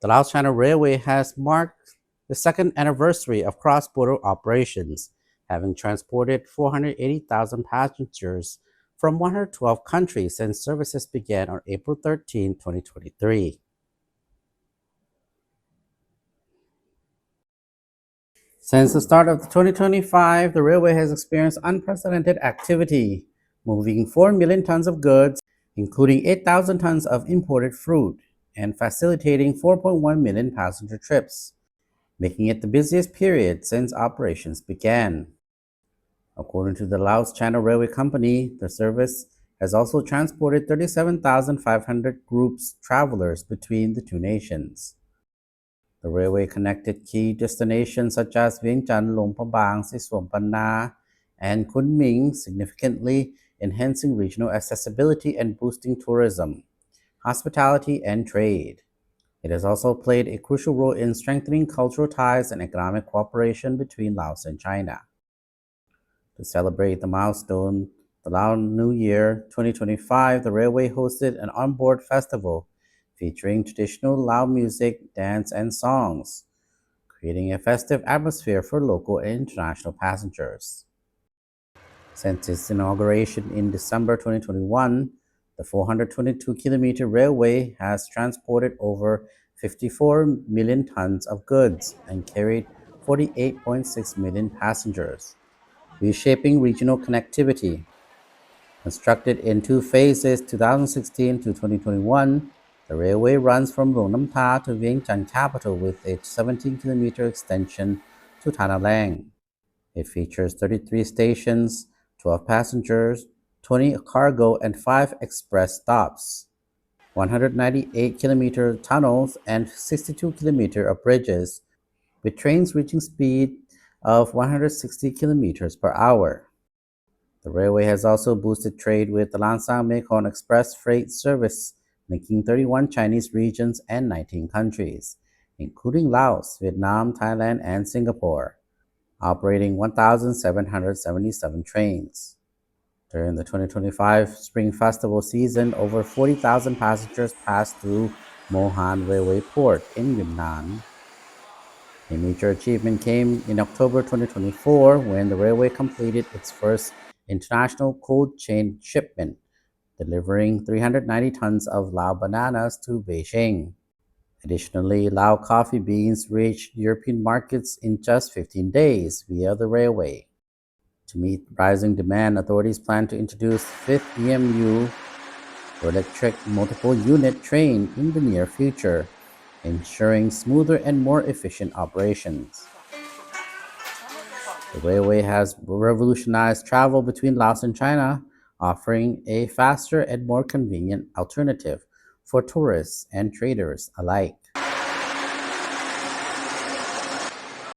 The Laos-China Railway has marked the second anniversary of cross-border operations, having transported 480,000 passengers from 112 countries since services began on April 13, 2023. Since the start of 2025, the railway has experienced unprecedented activity, moving 4 million tons of goods, including 8,000 tons of imported fruit, and facilitating 4.1 million passenger trips, making it the busiest period since operations began. According to the Laos-China Railway Company, the service has also transported 37,500 groups travelers between the two nations. The railway connected key destinations such as Vientiane, Luang Prabang, Sisuam Panna, and Kunming, significantly enhancing regional accessibility and boosting tourism, hospitality, and trade. It has also played a crucial role in strengthening cultural ties and economic cooperation between Laos and China. To celebrate the milestone, the Lao New Year 2025, the railway hosted an onboard festival featuring traditional Lao music, dance, and songs, creating a festive atmosphere for local and international passengers. Since its inauguration in December 2021, the 422-kilometer railway has transported over 54 million tons of goods and carried 48.6 million passengers, reshaping regional connectivity. Constructed in two phases, 2016 to 2021, the railway runs from Luang Namta to Vientiane capital with a 17-kilometer extension to Tanah Lang. It features 33 stations, 12 passengers, 20 cargo, and 5 express stops, 198-kilometer tunnels, and 62-kilometer of bridges, with trains reaching speed of 160 kilometers per hour. The railway has also boosted trade with the Lansang-Mekong Express freight service, linking 31 Chinese regions and 19 countries, including Laos, Vietnam, Thailand, and Singapore, operating 1,777 trains. During the 2025 Spring Festival season, over 40,000 passengers passed through Mo Han Railway Port in Yunnan. A major achievement came in October 2024 when the railway completed its first international cold chain shipment, delivering 390 tons of Lao bananas to Beijing. Additionally, Lao coffee beans reached European markets in just 15 days via the railway. To meet rising demand, authorities plan to introduce fifth EMU, or electric multiple unit train, in the near future, ensuring smoother and more efficient operations. The railway has revolutionized travel between Laos and China, offering a faster and more convenient alternative for tourists and traders alike.